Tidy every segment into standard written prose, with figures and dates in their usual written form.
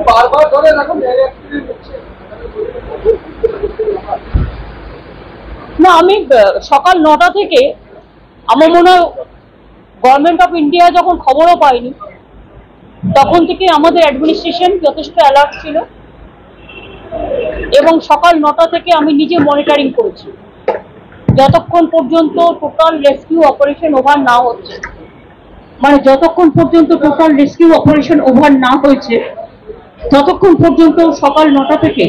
বারবার ধরে এখন না, আমি সকাল 9টা থেকে আমার মনে হয় গভর্নমেন্ট অফ ইন্ডিয়া যখন খবরও পাইনি তখন থেকে আমাদের অ্যাডমিনিস্ট্রেশন যথেষ্ট অ্যালার্ট ছিল এবং সকাল 9টা থেকে আমি নিজে মনিটরিং করেছি যতক্ষণ পর্যন্ত টোটাল রেস্কিউ অপারেশন ওভার না হচ্ছে, মানে যতক্ষণ পর্যন্ত টোটাল রেস্কিউ অপারেশন ওভার না হয়েছে ততক্ষণ পর্যন্ত সকাল 9টা থেকে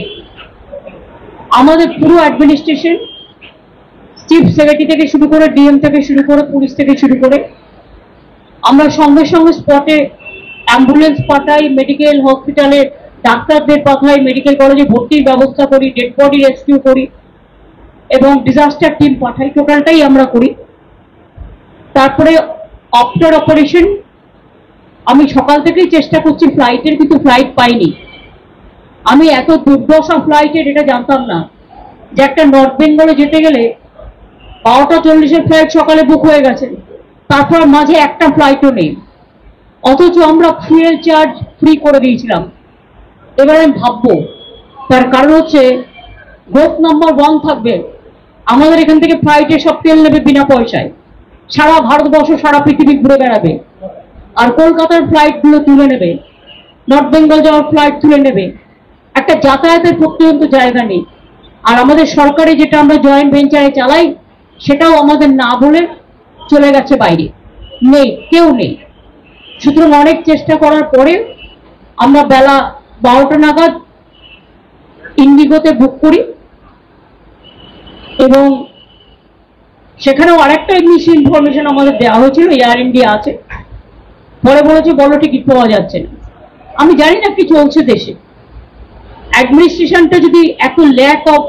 আমাদের পুরো অ্যাডমিনিস্ট্রেশন, চিফ সেক্রেটারি থেকে শুরু করে, ডিএম থেকে শুরু করে, পুলিশ থেকে শুরু করে, আমরা সঙ্গে সঙ্গে স্পটে অ্যাম্বুলেন্স পাঠাই, মেডিকেল হসপিটালে ডাক্তারদের পাঠাই, মেডিকেল কলেজে ভর্তির ব্যবস্থা করি, ডেড বডি রেস্কিউ করি এবং ডিজাস্টার টিম পাঠাই, টোটালটাই আমরা করি। তারপরে আফটার অপারেশন আমি সকাল থেকেই চেষ্টা করছি ফ্লাইটের, কিন্তু ফ্লাইট পাইনি। আমি এত দুর্দশা ফ্লাইটের এটা জানতাম না যে একটা নর্থ বেঙ্গলে যেতে গেলে 12টা 40-এর ফ্লাইট সকালে বুক হয়ে গেছে, তারপর মাঝে একটা ফ্লাইটও নেই, অথচ আমরা ফুয়েল চার্জ ফ্রি করে দিয়েছিলাম। এবার আমি ভাববো, তার কারণ হচ্ছে গ্রুপ নাম্বার 1 থাকবে, আমাদের এখান থেকে ফ্লাইটে সব তেল নেবে বিনা পয়সায়, সারা ভারতবর্ষ সারা পৃথিবী ঘুরে বেড়াবে, আর কলকাতার ফ্লাইটগুলো তুলে নেবে, নর্থ বেঙ্গল যাওয়ার ফ্লাইট তুলে নেবে, একটা যাতায়াতের পর্যন্ত জায়গা নেই। আর আমাদের সরকারে যেটা আমরা জয়েন্ট ভেঞ্চারে চালাই সেটাও আমাদের না বলে চলে গেছে বাইরে, নেই, কেউ নেই। সুতরাং অনেক চেষ্টা করার পরে আমরা বেলা 12টা নাগাদ ইন্ডিগোতে বুক করি এবং সেখানেও আরেকটা মিস ইনফরমেশন আমাদের দেওয়া হয়েছিল, এয়ার ইন্ডিয়া আছে, পরে বলেছে বলো টিকিট পাওয়া যাচ্ছে না। আমি জানি না কি চলছে দেশে, অ্যাডমিনিস্ট্রেশনটা যদি এত ল্যাক অফ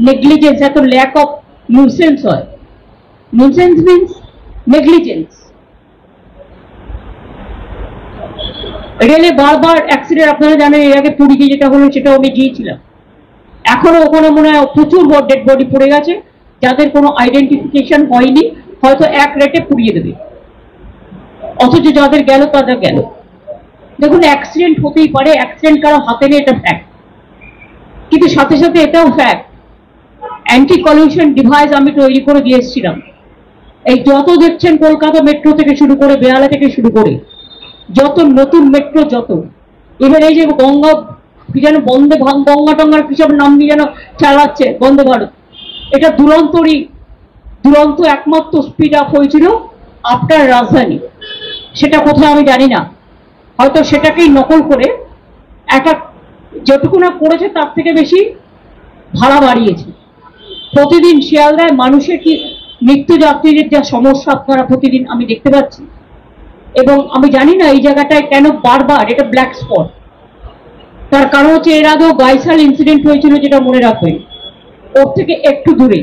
নেগলিজেন্স, এত ল্যাক অফ নিউসেন্স হয়, নিউসেন্স মিনস নেগলিজেন্স, রেলে বারবার অ্যাক্সিডেন্ট, আপনারা জানেন এর আগে পুরীতে যেটা হলো সেটাও আমি গিয়েছিলাম, এখনো ওখানে মনে হয় প্রচুর ডেড বডি পড়ে গেছে যাদের কোনো আইডেন্টিফিকেশন হয়নি, হয়তো এক রেটে পুড়িয়ে দেবে, অথচ যাদের গেল তাদের গেল। দেখুন অ্যাক্সিডেন্ট হতেই পারে, অ্যাক্সিডেন্ট কারো হাতে নেই এটা ফ্যাক্ট, কিন্তু সাথে সাথে এটাও ফ্যাক্ট অ্যান্টি কলিউশন ডিভাইস আমি তৈরি করে দিয়ে এসেছিলাম। এই যত দেখছেন কলকাতা মেট্রো থেকে শুরু করে, বেহালা থেকে শুরু করে যত নতুন মেট্রো, যত এবার এই যে গঙ্গা কি যেন বন্দে গঙ্গা টঙ্গার কিসব নাম নিয়ে যেন চালাচ্ছে বন্দে ভারত, এটা দুরন্ত একমাত্র স্পিড আপ হয়েছিল আফটার রাজধানী, সেটা কোথায় আমি জানি না, হয়তো সেটাকেই নকল করে একটা যেটুকু না করেছে তার থেকে বেশি ভাড়া বাড়িয়েছে। প্রতিদিন শিয়ালদায় মানুষের কি নিত্যযাত্রীদের যা সমস্যা আপনারা প্রতিদিন আমি দেখতে পাচ্ছি, এবং আমি জানি না এই জায়গাটায় কেন বারবার এটা ব্ল্যাক স্পট। তার কারণ হচ্ছে এর আগেও গাইসাল ইনসিডেন্ট হয়েছিল, যেটা মনে রাখবেন, ওর থেকে একটু দূরে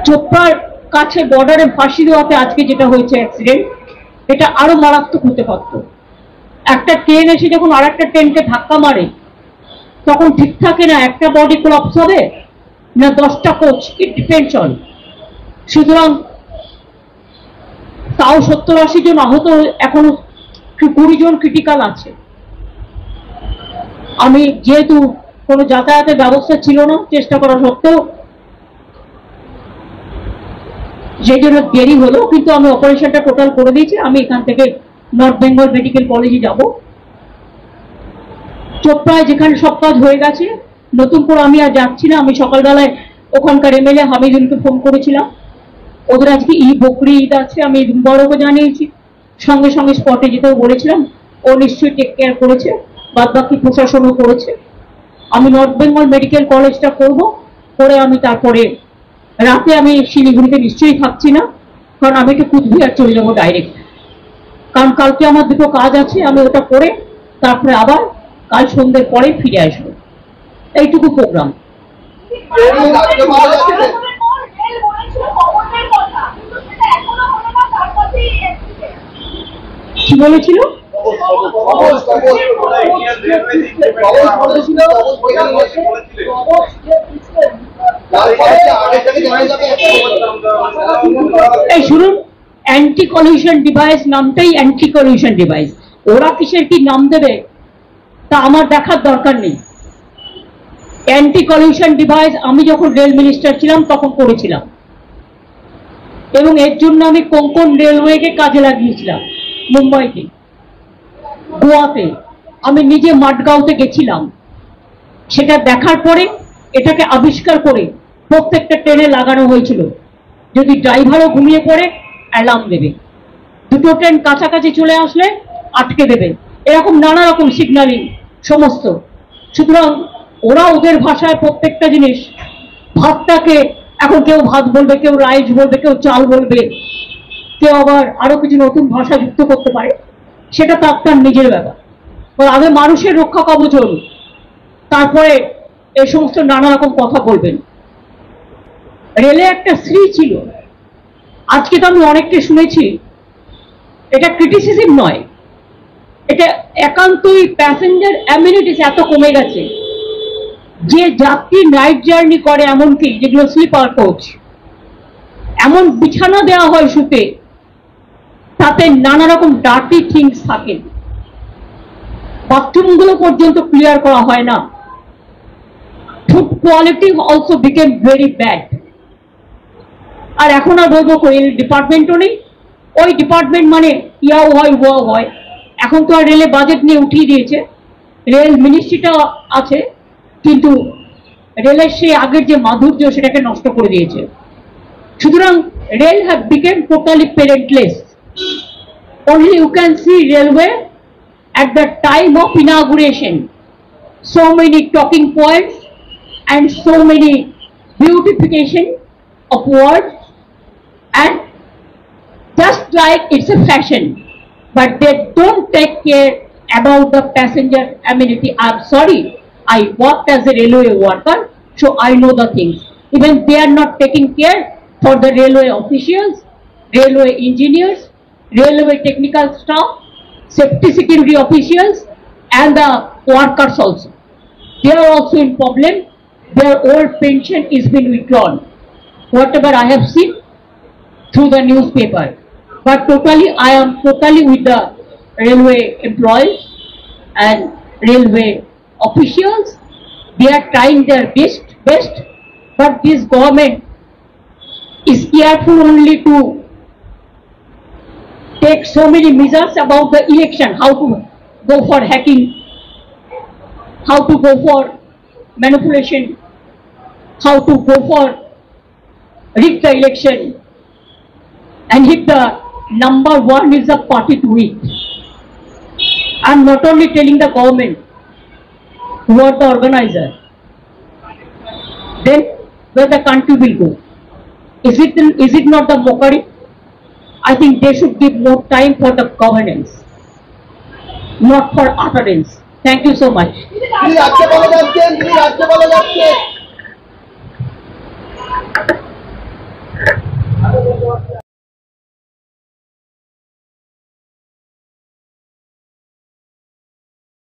চোপড়ার কাছে বর্ডারে ফাঁসি দেওয়াতে আজকে যেটা হয়েছে অ্যাক্সিডেন্ট, এটা আরো মারাত্মক হতে পারত। একটা ট্রেন এসে যখন আর একটা ট্রেনকে ধাক্কা মারে তখন ঠিক থাকে না একটা বডি কোলাপস হবে না 10টা কোচ, ইট ডিপেন্ডস অন। সুতরাং তাও 70-80 জন আহত, এখনো 20 জন ক্রিটিক্যাল আছে। আমি যেহেতু কোনো যাতায়াতের ব্যবস্থা ছিল না, চেষ্টা করা সত্ত্বেও সেই জন্য দেরি হলো, কিন্তু আমি অপারেশনটা টোটাল করে দিয়েছি। আমি এখান থেকে নর্থ বেঙ্গল মেডিকেল কলেজে যাব। চোপড়ায় যেখানে সব কাজ হয়ে গেছে, নতুন করে আমি আর যাচ্ছি না। আমি সকালবেলায় ওখানকার এমএলএ হামিদুলকে ফোন করেছিলাম, ওদের আজকে বকরি ঈদ আছে, আমি বড়কে জানিয়েছি, সঙ্গে সঙ্গে স্পটে যেতেও বলেছিলাম, ও নিশ্চয়ই টেক কেয়ার করেছে, বাদ বাকি প্রশাসনও করেছে। আমি নর্থ বেঙ্গল মেডিকেল কলেজটা করব, করে আমি তারপরে রাতে আমি শিলিগুড়িতে নিশ্চয়ই থাকছি না, কারণ আমি একটু কুচবিহার চলে যাবো ডাইরেক্ট, কারণ কালকে আমার দুটো কাজ আছে, আমি ওটা করে তারপরে আবার কাল সন্ধ্যের পরে ফিরে আসবো। এইটুকু প্রোগ্রাম। কি বলেছিল? এই শুনুন, অ্যান্টি কলিউশন ডিভাইস নামটাই অ্যান্টি কলিউশন ডিভাইস, ওরা কিসের কি নাম দেবে তা আমার দেখার দরকার নেই। অ্যান্টি কলিউশন ডিভাইস আমি যখন রেল মিনিস্টার ছিলাম তখন করেছিলাম, এবং এর জন্য আমি কোঙ্কণ রেলওয়েকে কাজে লাগিয়েছিলাম। মুম্বাইতে, গোয়াতে, আমি নিজে মাডগাঁওতে গেছিলাম। সেটা দেখার পরে এটাকে আবিষ্কার করে প্রত্যেকটা ট্রেনে লাগানো হয়েছিল, যদি ড্রাইভারও ঘুমিয়ে পড়ে অ্যালার্ম দেবে, দুটো ট্রেন কাছাকাছি চলে আসলে আটকে দেবে, এরকম নানা রকম সিগন্যালিং সমস্ত। সুতরাং ওরা ওদের ভাষায় প্রত্যেকটা জিনিস, ভাতটাকে এখন কেউ ভাত বলবে, কেউ রাইস বলবে, কেউ চাল বলবে, কেউ আবার আরো কিছু নতুন ভাষা যুক্ত করতে পারে, সেটা তো আপনার নিজের ব্যাপার। আগে মানুষের রক্ষা কবচ হল, তারপরে এই সমস্ত নানা রকম কথা বলবেন। রেলে একটা শ্রী ছিল, আজকে তো আমি অনেককে শুনেছি, এটা ক্রিটিসিজম নয়, এটা একান্তই প্যাসেঞ্জার অ্যামিনিটিস এত কমে গেছে যে যাত্রী নাইট জার্নি করে, এমনকি যেগুলো স্লিপার কোচ, এমন বিছানা দেওয়া হয় শুতে, তাতে নানা রকম ডার্টি থিংস থাকে, বাথরুমগুলো পর্যন্ত ক্লিয়ার করা হয় না। Food quality also became very bad. আর এখন আর বলবো রেল ডিপার্টমেন্টও নেই, ওই ডিপার্টমেন্ট মানে ইয়াও হয় ওয়াও হয়। এখন তো আর রেলে বাজেট নিয়ে উঠিয়ে দিয়েছে, রেল মিনিস্ট্রিটা আছে, কিন্তু রেলের সেই আগের যে মাধুর্য সেটাকে নষ্ট করে দিয়েছে। সুতরাং rail have become totally parentless. Only you can see railway at the time of inauguration, so many talking points and so many beautification of words, and just like it's a fashion, but they don't take care about the passenger amenity. I'm sorry, I worked as a railway worker, so I know the things. Even they are not taking care for the railway officials, railway engineers, railway technical staff, safety security officials, and the workers also. They are also in problem. Their old pension is being withdrawn, whatever I have seen through the newspaper. But totally, I am totally with the railway employees and railway officials. They are trying their best, but this government is careful only to take so many measures about the election, how to go for hacking, how to go for manipulation, how to go for rig the election, and hit the number one is the party to it. I'm not only telling the government who are the organizer, then where the country will go. Is it not the mockery? I think they should give more time for the governance, not for utterance. Thank you so much.